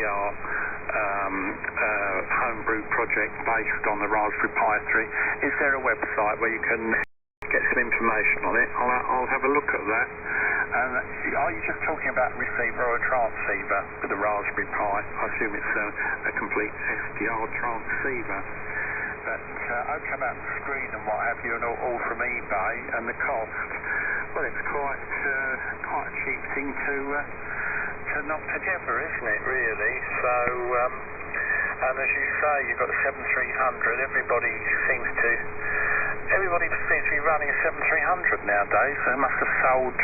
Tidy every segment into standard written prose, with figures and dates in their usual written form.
SDR homebrew project based on the Raspberry Pi 3. Is there a website where you can get some information on it? I'll have a look at that. Are you just talking about receiver or a transceiver with the Raspberry Pi? I assume it's a complete SDR transceiver. But okay, about the screen and what have you, and all from eBay, and the cost. Well, it's quite a cheap thing to knock together, isn't it? Really. So, and as you say, you've got a 7300. Everybody seems to be running a 7300 nowadays. They must have sold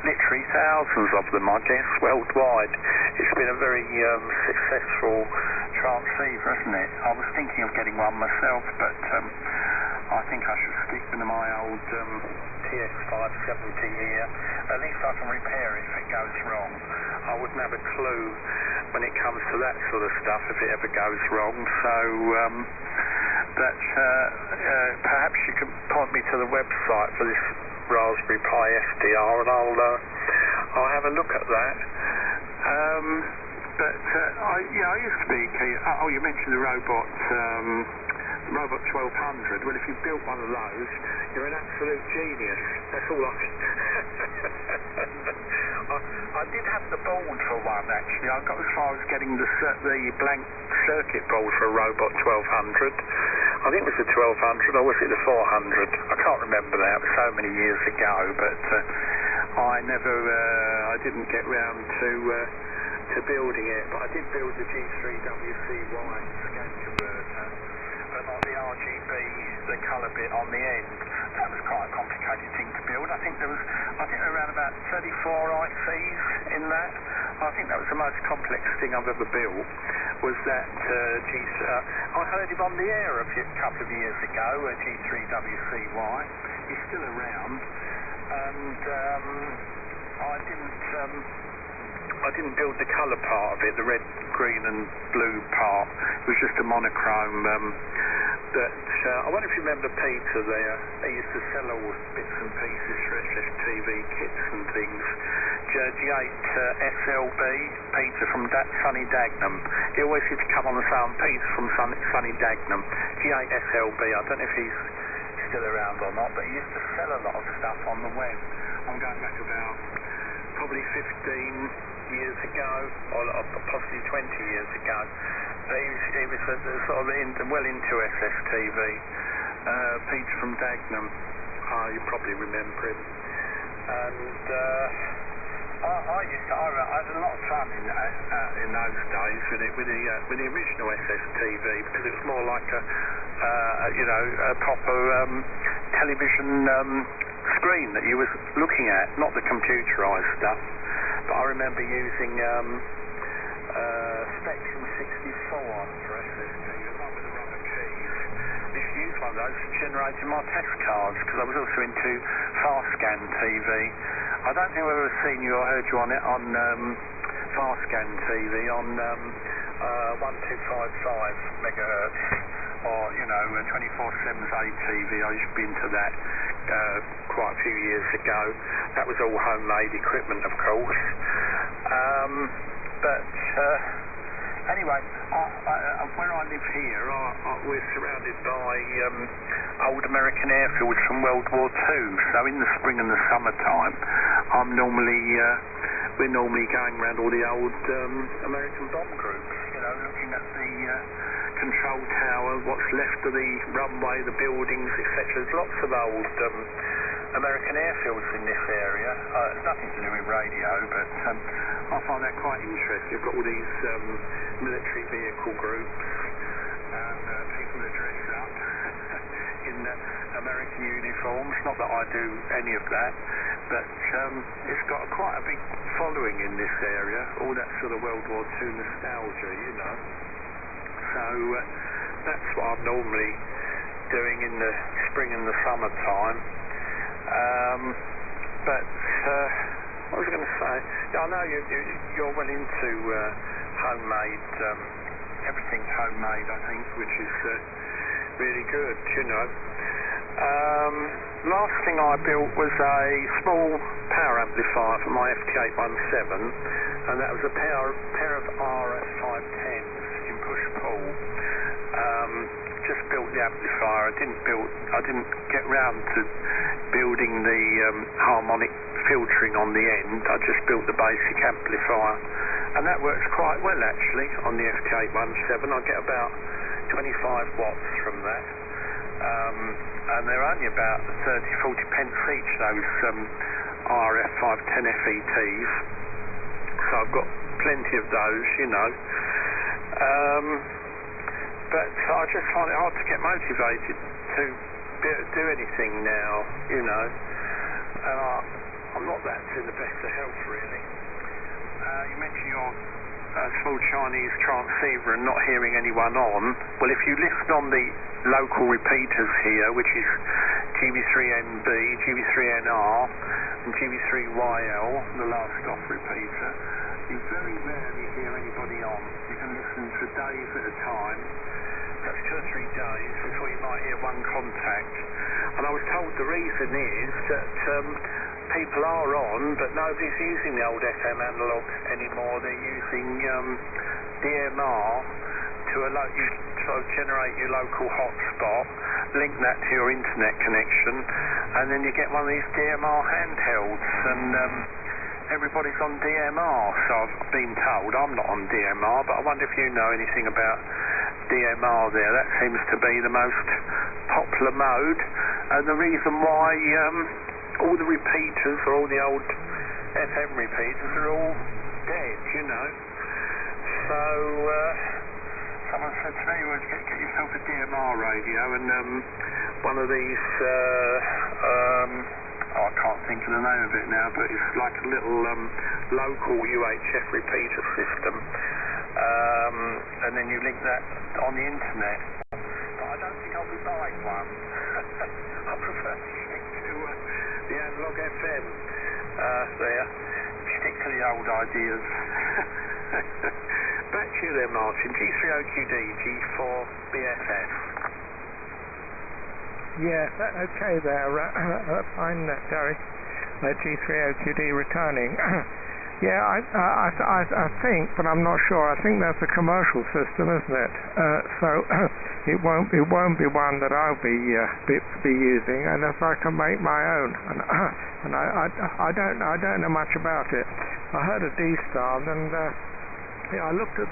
literally thousands of them, I guess, worldwide. It's been a very successful transceiver, isn't it? I was thinking of getting one myself, but I think I should stick with my old TX570 here. At least I can repair it if it goes wrong. I wouldn't have a clue when it comes to that sort of stuff if it ever goes wrong. So perhaps you could point me to the website for this Raspberry Pi SDR, and I'll have a look at that. I used to be keen. Oh, you mentioned the robot 1200. Well, if you built one of those, you're an absolute genius. That's all I did have the board for one, actually. I got as far as getting the blank circuit board for a robot 1200. I think it was the 1200, or was it the 400? I can't remember now. It was so many years ago, but I didn't get round to building it. But I did build the G3WCY scan converter, but not the RGB, the colour bit on the end. That was quite a complicated thing to build. I think there were around about 34 ICs in that. I think that was the most complex thing I've ever built. Was that I heard him on the air a couple of years ago, G3WCY. He's still around, and I didn't build the colour part of it, the red, green and blue part. It was just a monochrome. I wonder if you remember Peter there. He used to sell all bits and pieces for SSTV kits and things. G8 SLB, Peter from sunny Dagenham. He always used to come on the phone, Peter from sunny Dagenham. G8 SLB, I don't know if he's still around or not, but he used to sell a lot of stuff on the web. I'm going back about probably 15 years ago, or possibly 20 years ago. He was sort of well into SSTV. Peter from Dagenham, you probably remember him. And I had a lot of fun in those days with the original SSTV, because it was more like a proper television screen that you was looking at, not the computerized stuff. But I remember using Spectrum 64 for SSTV, the one with the rubber keys. I used to use one of those for generating my test cards, because I was also into fast scan TV. I don't think I've ever seen you or heard you on it on fast scan TV on 1255 megahertz, or 24/7's ATV. I used to be into that quite a few years ago. That was all homemade equipment, of course. Anyway, where I live here, we're surrounded by old American airfields from World War II. So in the spring and the summertime, we're normally going around all the old American bomb groups, looking at the control tower, what's left of the runway, the buildings, etc. There's lots of old American airfields in this area. It's nothing to do with radio, but I find that quite interesting. You've got all these military vehicle groups, people that dress up in American uniforms. Not that I do any of that, but it's got quite a big following in this area, all that sort of World War II nostalgia, So that's what I'm normally doing in the spring and the summertime. What was I going to say? I know you're well into homemade, everything's homemade, I think, which is really good, Last thing I built was a small power amplifier for my FT817, and that was a pair of RS510 the amplifier. I didn't get round to building the harmonic filtering on the end. I just built the basic amplifier, and that works quite well actually on the FT817. I get about 25 watts from that, and they're only about 30-40 pence each, those RF 510 FETs, so I've got plenty of those, you know. But I just find it hard to get motivated to do anything now, you know. I'm not that in the best of health, really. You mentioned your small Chinese transceiver and not hearing anyone on. Well, if you listen on the local repeaters here, which is GB3NB, GB3NR, and GB3YL, the last stop repeater, you very rarely hear anybody on. You can listen for days at a time, perhaps 2 or 3 days before you might hear one contact. And I was told the reason is that people are on, but nobody's using the old FM analog anymore. They're using DMR to generate your local hotspot, link that to your internet connection, and then you get one of these DMR handhelds, and everybody's on DMR, so I've been told. I'm not on DMR, but I wonder if you know anything about DMR there. That seems to be the most popular mode, and the reason why all the repeaters, or all the old FM repeaters, are all dead, you know. So someone said to me, well, get yourself a DMR radio, and one of these I can't think of the name of it now, but it's like a little local UHF repeater system, and then you link that on the internet. But I don't think I'll be buying one. I prefer to stick to the analog FM there. Stick to the old ideas. Back to you there, Martin. G3OQD, G4BFF. Yeah, okay there. Fine, Gary. G3OQD returning. Yeah, I think, but I'm not sure. I think that's a commercial system, isn't it? So it won't be one that I'll be using unless I can make my own. And I don't know much about it. I heard of D-Star, and I looked at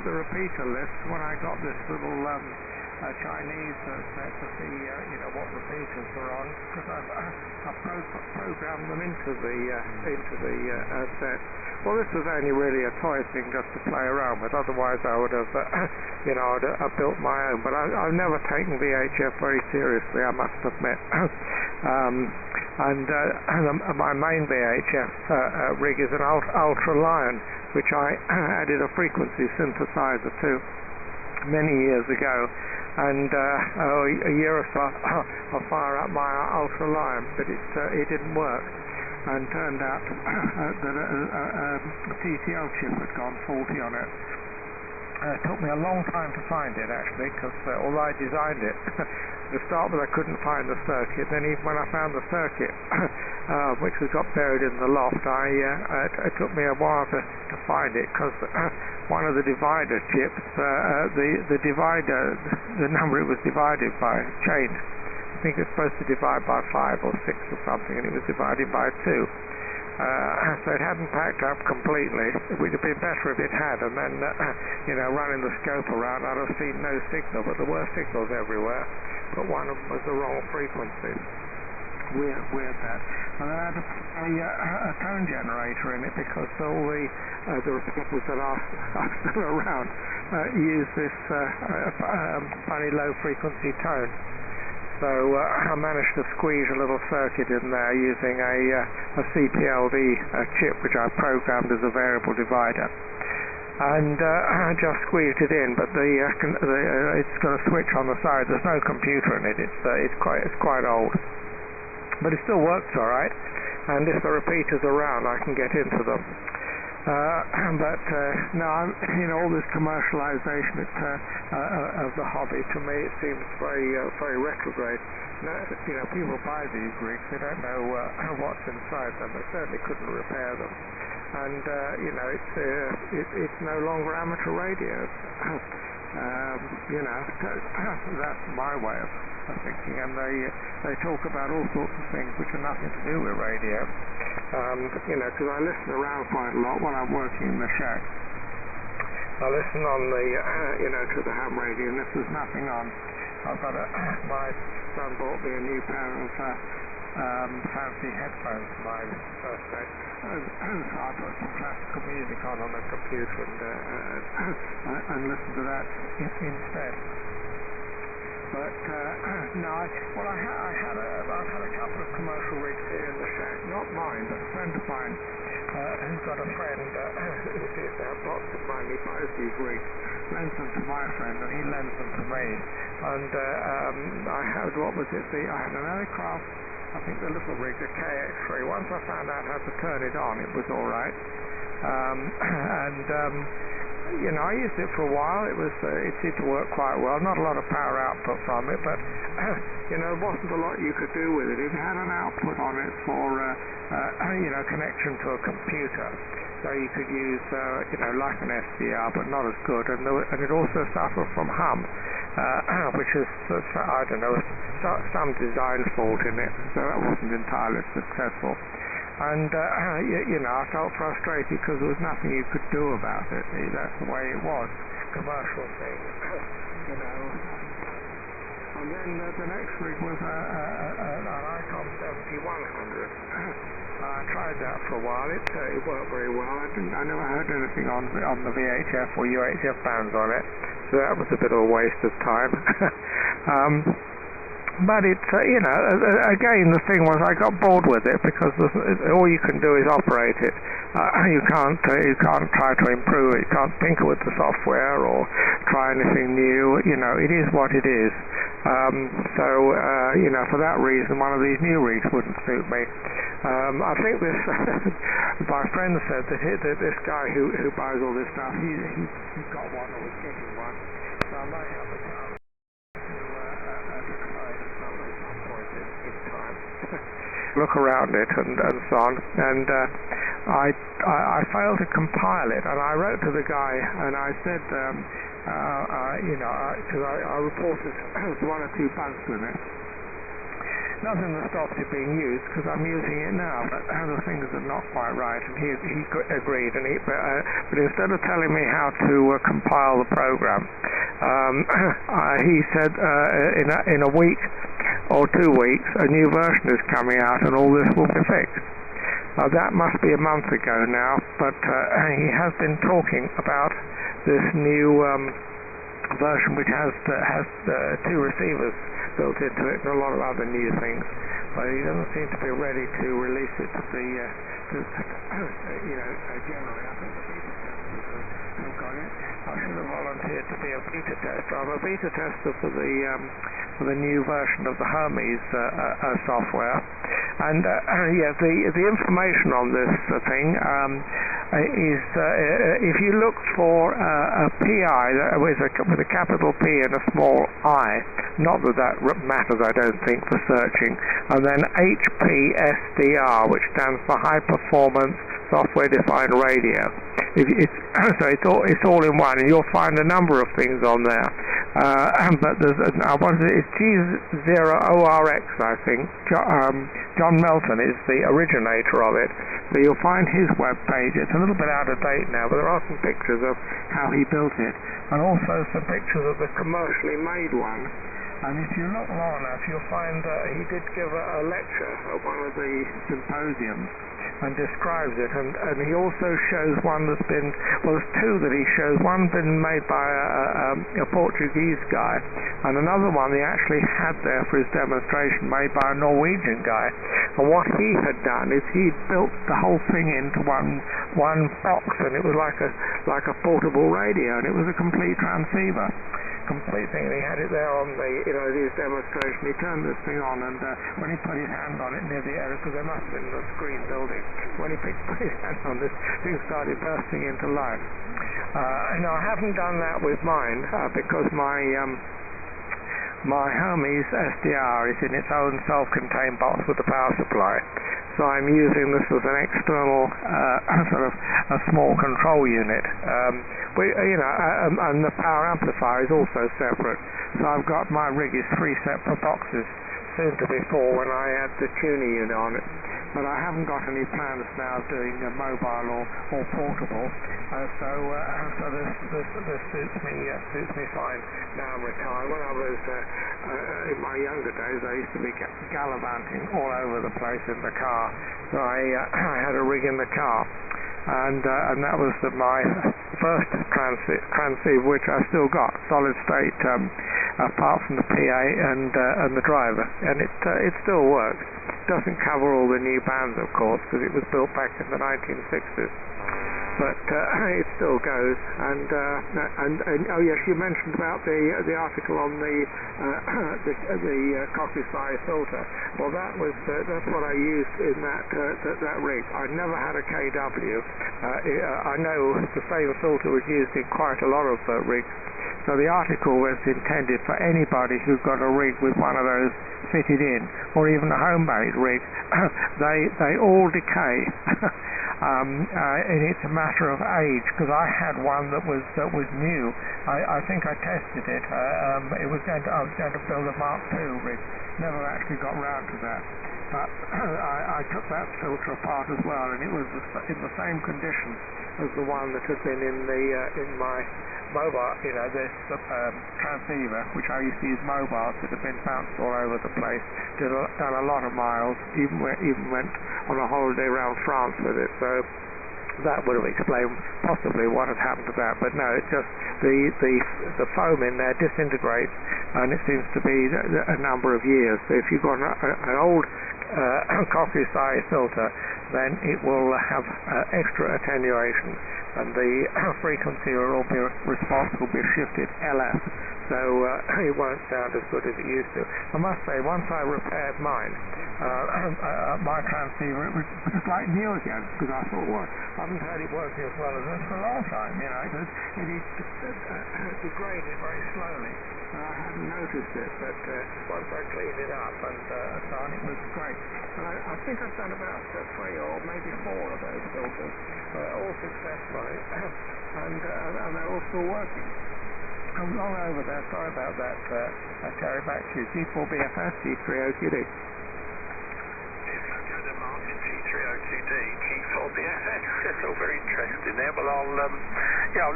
the repeater list when I got this little Chinese set to see what repeaters are on, because I've programmed them into the set. Well, this was only really a toy thing just to play around with. Otherwise, I would have I'd built my own. But I've never taken VHF very seriously, I must admit. My main VHF rig is an Ultra Lion, which I added a frequency synthesizer to many years ago, and a year or so I'll fire up my Ultra Lion, but it didn't work, and turned out that a TTL chip had gone faulty on it. It took me a long time to find it, actually, because although I designed it, to start with I couldn't find the circuit. Then even when I found the circuit, which was got buried in the loft, it took me a while to find it, because one of the divider chips, the number it was divided by changed. I think it's supposed to divide by 5 or 6 or something, and it was divided by 2. So it hadn't packed up completely. It would have been better if it had, and then running the scope around, I'd have seen no signal, but there were signals everywhere, but one of them was the wrong frequency. Weird that. And I had a tone generator in it, because all the repeaters that are still around use this funny low frequency tone. So I managed to squeeze a little circuit in there using a CPLD chip, which I programmed as a variable divider, and I just squeezed it in. But it's got a switch on the side. There's no computer in it. It's quite old, but it still works all right. And if the repeater's around, I can get into them. But no, all this commercialization of the hobby, to me, it seems very retrograde. People buy these rigs, they don't know what's inside them. They certainly couldn't repair them, and it's no longer amateur radios. That's my way of thinking, and they talk about all sorts of things which are nothing to do with radio. Because I listen around quite a lot while I'm working in the shack. I listen on the, to the ham radio, and if there's nothing on, I've got my son bought me a new pair of fancy headphones for my birthday. So I put some classical music on the computer and listen to that instead. But I've had a couple of commercial rigs here in the shack, not mine, but a friend of mine who's got a friend who sees that box of mine. He buys these rigs, lends them to my friend, and he lends them to me. And I had I had an aircraft, I think the little rig, the KX3. Once I found out how to turn it on, it was all right. I used it for a while. It seemed to work quite well. Not a lot of power output from it, but wasn't a lot you could do with it. It had an output on it for connection to a computer, so you could use like an SDR, but not as good. And it also suffered from hum, which is some design fault in it, so that wasn't entirely successful. And I felt frustrated because there was nothing you could do about it. That's the way it was, commercial thing, And then the next rig was an ICOM 7100. I tried that for a while. It worked very well. I never heard anything on the VHF or UHF bands on it, so that was a bit of a waste of time. But it's, again, the thing was I got bored with it because all you can do is operate it. You can't try to improve it. You can't tinker with the software or try anything new. It is what it is. For that reason, one of these new rigs wouldn't suit me. I think this, my friend said that this guy who buys all this stuff, he's got one or was getting one. So I might have a chance look around it and so on, and I failed to compile it, and I wrote to the guy and I said, because I reported one or two bugs with it. Nothing that stops it being used because I'm using it now, but the things are not quite right, and he agreed, and but instead of telling me how to compile the program, he said in a week or 2 weeks a new version is coming out and all this will be fixed. That must be a month ago now, but he has been talking about this new version which has 2 receivers built into it and a lot of other new things, but he doesn't seem to be ready to release it to the generally. I think the beta testers have got it. I should have volunteered to be a beta tester. I'm a beta tester for the new version of the Hermes software, and the information on this thing is if you look for a PI with a capital P and a small I, not that matters I don't think for searching, and then HPSDR, which stands for High Performance Software Defined Radio. It's all in one, and you'll find a number of things on there. But it's G0ORX, I think. John Melton is the originator of it. So you'll find his web page. It's a little bit out of date now, but there are some pictures of how he built it, and also some pictures of the commercially made one. And if you look long enough, you'll find he did give a lecture at one of the symposiums and describes it, and he also shows one that's been, well, there's 2 that he shows. One been made by a Portuguese guy, and another one he actually had there for his demonstration made by a Norwegian guy. And what he had done is he built the whole thing into one box, and it was like a portable radio, and it was a complete transceiver. Complete thing, and he had it there on his demonstration. He turned this thing on, and when he put his hand on it near the area, because there must have been a screen building, when he put his hand on this thing started bursting into life. Now I haven't done that with mine because my Hermes SDR is in its own self-contained box with the power supply, so I'm using this as an external sort of a small control unit. And the power amplifier is also separate. So I've got my rig is 3 separate boxes, soon to be 4 when I add the tuning unit on it. But I haven't got any plans now of doing mobile or portable. So this suits me fine. Now I'm retired. When I was in my younger days, I used to be gallivanting all over the place in the car. So I had a rig in the car, and that was my first transceiver, which I still got, solid state, apart from the PA and the driver, and it still works. Doesn't cover all the new bands, of course, because it was built back in the 1960s. But it still goes. And oh yes, you mentioned about the article on the Cockney size filter. Well, that's what I used in that rig. I never had a KW. I know the same filter was used in quite a lot of rigs. So the article was intended for anybody who's got a rig with one of those fitted in, or even a home-made rig. They all decay, and it's a matter of age. Because I had one that was new. I think I tested it. I was going to build a Mark II rig. Never actually got round to that. But I took that filter apart as well, and it was in the same condition as the one that had been in my mobile, this transceiver, which I used to use mobiles that have been bounced all over the place. Done a lot of miles, even went on a holiday around France with it. So that would have explained possibly what had happened to that. But no, it's just the foam in there disintegrates, and it seems to be a number of years. So if you've got an old Cockney size filter, then it will have extra attenuation, and the frequency will be response will be shifted LF, so it won't sound as good as it used to. I must say, once I repaired mine, my transceiver, it was just like new again, because I thought, well, I haven't heard it working as well as this for a long time, it degraded very slowly. I hadn't noticed it, but once I cleaned it up and so on, it was great. And I think I've done about 3 or maybe 4 of those filters, all successfully, and they're all still working. I'm long over there. Sorry about that. Terry, back to you. G4BFS, G30QD. G30QD, G4BFS. That's all very interesting there. Well, I'll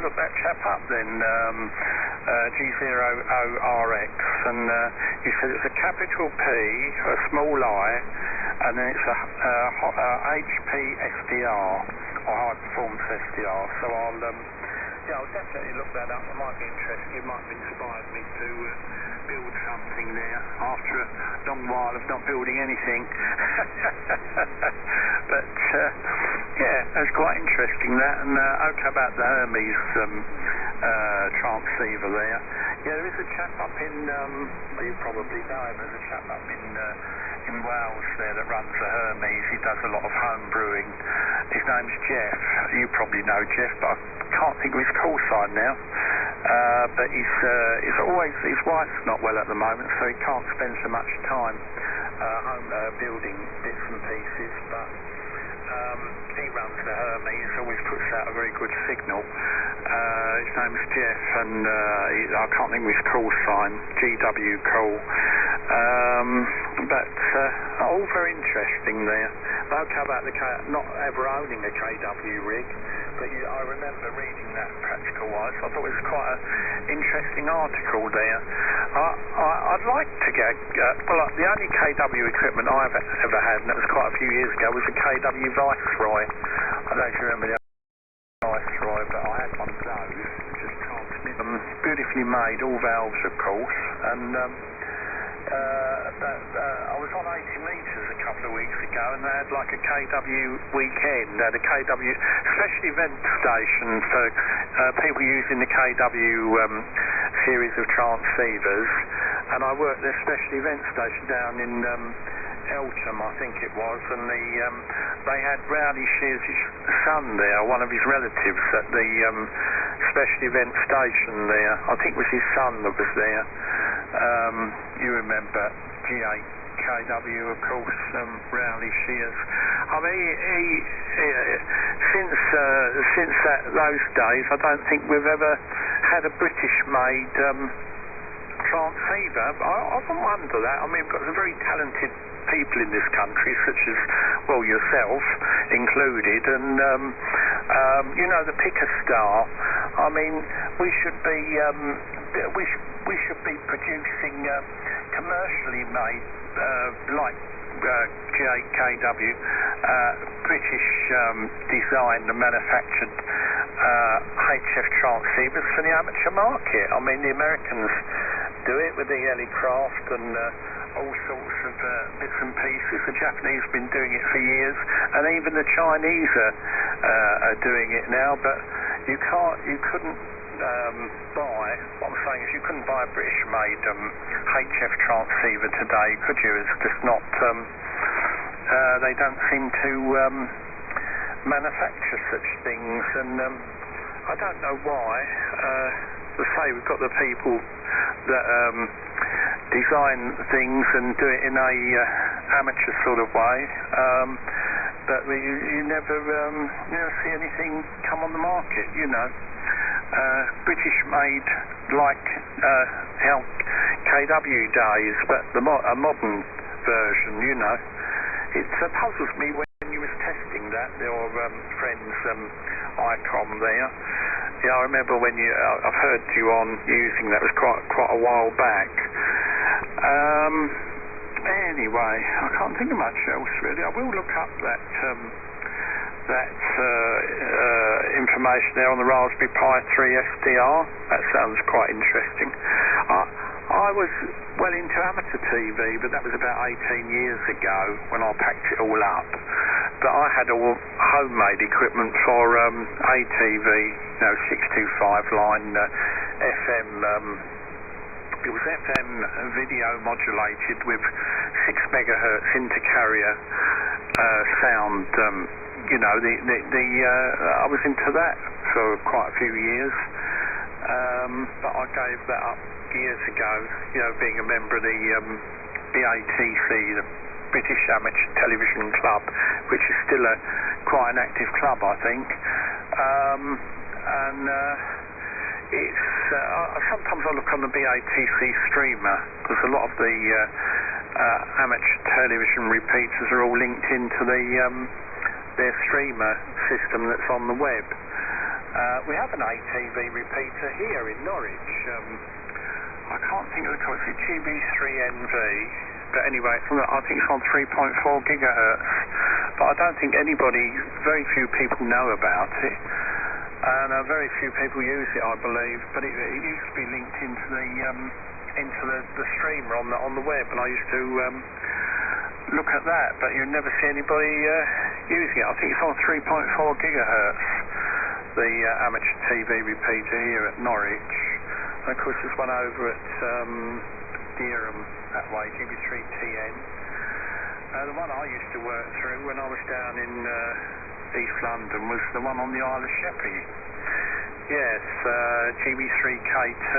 look that chap up then. G0ORX, and he said it's a capital P, a small I, and then it's a HP SDR, or high performance SDR. So I'll definitely look that up. I might be interested. It might have inspired me to build something there after a long while of not building anything. But that's quite interesting, that. And okay about the Hermes transceiver there. Yeah, there is a chap up in you probably know him. There's a chap up in Wales there that runs the Hermes. He does a lot of home brewing. His name's Jeff. You probably know Jeff, but I can't think of his call sign now. But he's always, his wife's not well at the moment, so he can't spend so much time home building bits and pieces, but he runs the Hermes, always puts out a very good signal. His name's Jeff, and I can't think of his call sign, GW call. But all very interesting there. Okay about not ever owning a KW rig, but I remember reading that Practical Wise. I thought it was quite an interesting article there. I'd like to get, the only KW equipment I've ever had, and that was quite a few years ago, was a KW Viceroy. I don't know if you remember the Viceroy, but I had one of those, just transmit them, beautifully made, all valves of course, and I was on 80 metres a couple of weeks ago, and they had like a KW weekend. They had a KW special event station for people using the KW series of transceivers, and I worked their special event station down in Eltham, I think it was, and they had Rowdy Shears' son there, one of his relatives, at the special event station there. I think it was his son that was there. You remember G8 KW, of course, Rowley Shears. I mean, since those days, I don't think we've ever had a British-made transceiver. I often wonder that. I mean, we've got some very talented people in this country, such as, well, yourself included, and you know, the Picker Star. I mean, we should be producing commercially made, like KW, British designed and manufactured HF transceivers for the amateur market. I mean, the Americans do it with the Craft and all sorts of bits and pieces. The Japanese have been doing it for years, and even the Chinese are doing it now. But you couldn't buy. What I'm saying is, you couldn't buy a British-made HF transceiver today, could you? It's just not. They don't seem to manufacture such things, and I don't know why. As I say, we've got the people that design things and do it in a amateur sort of way, but you never see anything come on the market, you know. British made, like how KW days, but a modern version, you know. It puzzles me when you was testing that, your friend's ICOM there. Yeah, I remember when I've heard you on using that. It was quite a while back. Anyway, I can't think of much else really. I will look up that information there on the Raspberry Pi 3 SDR. That sounds quite interesting. I was well into amateur TV, but that was about 18 years ago when I packed it all up. But I had all homemade equipment for ATV, 625 line FM. It was FM video modulated with 6 megahertz intercarrier sound. I was into that for quite a few years, but I gave that up years ago. Being a member of the BATC, the British Amateur Television Club, which is still quite an active club, I think. It's sometimes I look on the BATC streamer, because a lot of the amateur television repeaters are all linked into their streamer system that's on the web. We have an ATV repeater here in Norwich. I can't think of the code. It's GB3NV, but anyway, I think it's on 3.4 gigahertz. But I don't think very few people know about it, and very few people use it, I believe. But it used to be linked into the streamer on the web, and I used to look at that, but you'd never see anybody using it. I think it's on 3.4 gigahertz, the amateur TV repeater here at Norwich. And of course there's one over at Dereham that way, GB3TN. The one I used to work through when I was down in East London was the one on the Isle of Sheppey. Yes, GB3KT.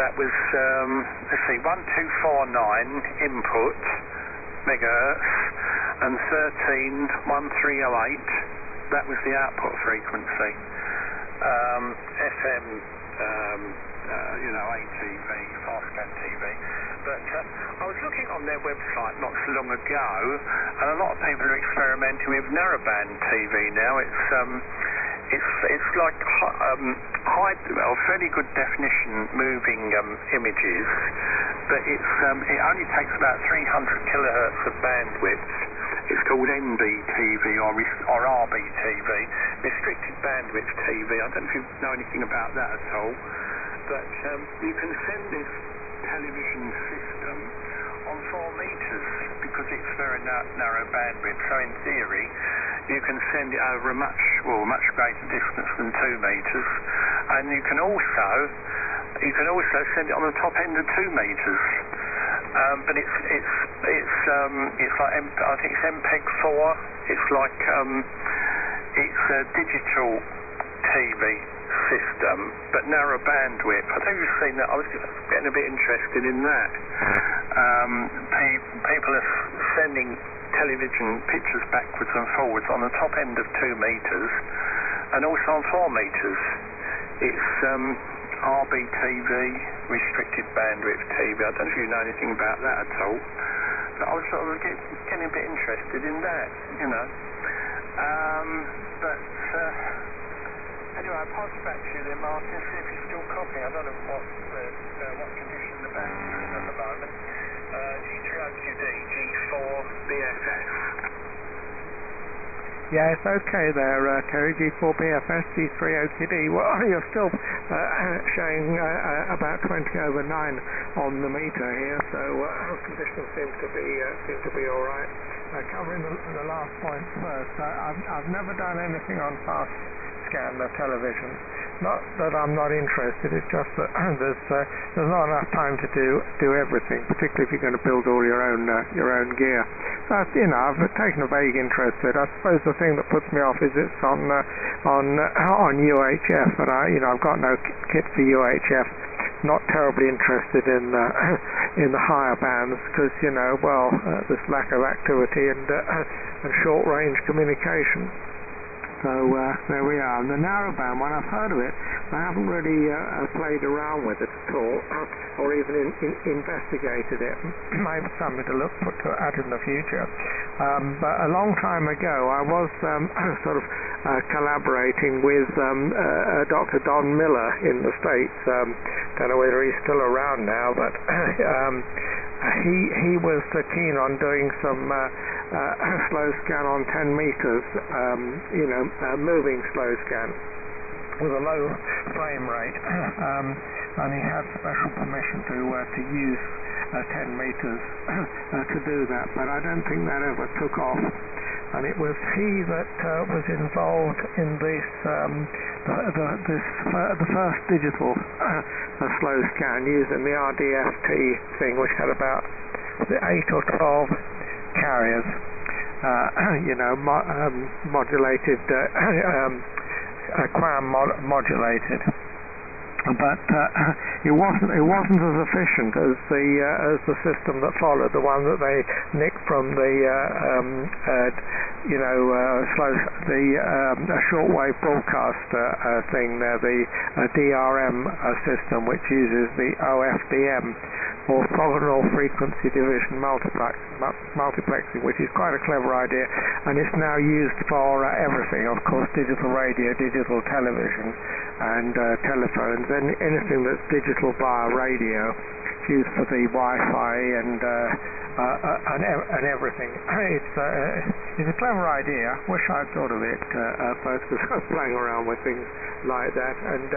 That was, 1249 input megahertz and 131308. That was the output frequency. FM, ATV, fast-scan TV. But I was looking on their website not so long ago, and a lot of people are experimenting with narrowband TV now. It's like fairly good definition moving images, but it only takes about 300 kilohertz of bandwidth. It's called NBTV or RBTV, restricted bandwidth TV. I don't know if you know anything about that at all, but you can send this television system on 4 meters because it's very narrow bandwidth. So in theory, you can send it over a much greater distance than 2 meters, and you can also send it on the top end of 2 meters. But it's like I think it's MPEG-4. It's like it's a digital TV system, but narrow bandwidth. I think you've seen that. I was getting a bit interested in that. people are sending television pictures backwards and forwards on the top end of 2 meters and also on 4 meters. It's RBTV, restricted bandwidth TV. I don't know if you know anything about that at all. But I was sort of getting a bit interested in that, you know. Anyway, I'll pass it back to you then, Martin, see if you're still copying. I don't know what condition the band's in at the moment. G3OQD, G4BFS. Yeah, it's okay there, Kerry. G4BFS, G3OQD. Well, you're still showing about 20 over 9 on the meter here, so conditions seem to be all right. Covering the last point first, I've never done anything on fast scan television. Not that I'm not interested, it's just that there's not enough time to do everything, particularly if you're going to build all your own gear. So I've taken a vague interest in it. I suppose the thing that puts me off is it's on UHF, and I've got no kit for UHF. Not terribly interested in the higher bands because there's lack of activity and short range communication. So there we are. And the narrowband one, I've heard of it, I haven't really played around with it at all, or even investigated it. Maybe something to look at in the future. But a long time ago, I was sort of collaborating with Dr. Don Miller in the States. Don't know whether he's still around now, but he was keen on doing some slow scan on 10 meters, moving slow scan with a low frame rate, and he had special permission to use 10 meters to do that, but I don't think that ever took off. And it was he that was involved in this the first digital slow scan using the RDFT thing, which had about 8 or 12 carriers, modulated, QAM modulated. But it wasn't as efficient as the system that followed, the one that they nicked from the shortwave broadcast thing there, the DRM system, which uses the OFDM, orthogonal frequency division multiplexing, which is quite a clever idea, and it's now used for everything, of course, digital radio, digital television, and telephones, and anything that's digital via radio. It's used for the Wi-Fi and everything. It's a clever idea. Wish I'd thought of it first, because I was playing around with things like that. And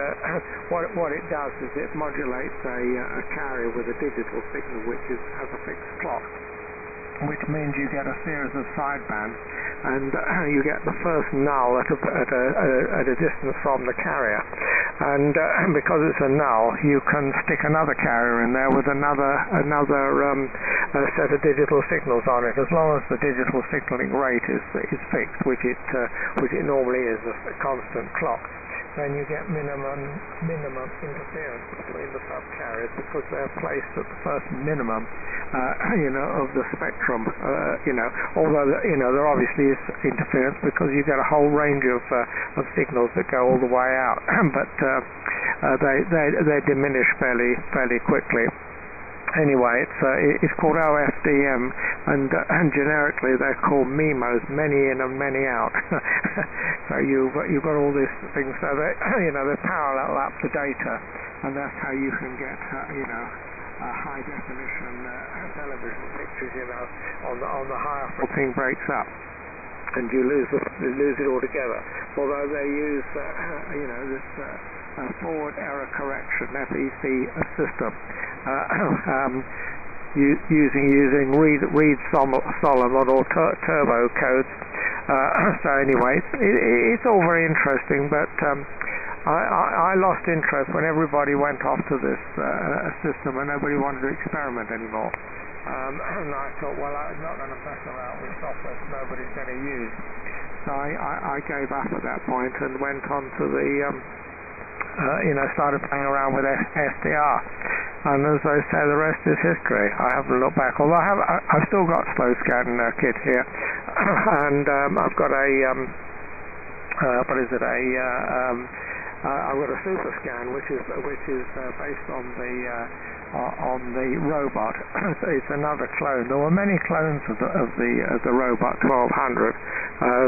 what it does is it modulates a carrier with a digital signal which has a fixed clock, which means you get a series of sidebands, and you get the first null at a distance from the carrier, and because it's a null, you can stick another carrier in there with another set of digital signals on it, as long as the digital signaling rate is fixed, which it normally is, a constant clock. Then you get minimum interference between the subcarriers, because they're placed at the first minimum, of the spectrum. Although there obviously is interference, because you get a whole range of signals that go all the way out, but they diminish fairly quickly. Anyway, it's called OFDM, and generically they're called MIMOs, many in and many out. So you've got all these things, so they parallel up the data, and that's how you can get high definition television pictures. On the higher thing breaks up, and you lose it altogether. Although they use this forward error correction (FEC) system. Using Reed Solomon or turbo codes. So anyway, it's all very interesting, but I lost interest when everybody went off to this system and nobody wanted to experiment anymore. And I thought, well, I'm not going to mess around with software that nobody's going to use. So I gave up at that point and went on to the started playing around with SDR. and as they say, the rest is history. I haven't looked back, although I've still got slow scan kit here, and I've got a I've got a super scan which is based on the robot. It's another clone. There were many clones of the robot 1200.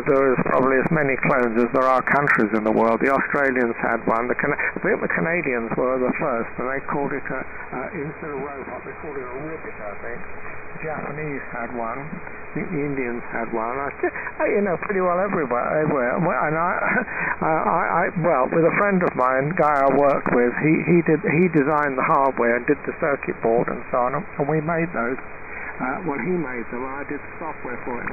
There is probably as many clones as there are countries in the world. The Australians had one. I think the Canadians were the first, and they called it instead of robot, they called it a ribbit, I think. The Japanese had one. I think the Indians had one. Pretty well everywhere. And well, with a friend of mine, guy I worked with, he designed the hardware and did the circuit board and so on, and we made those. He made them, and I did the software for it.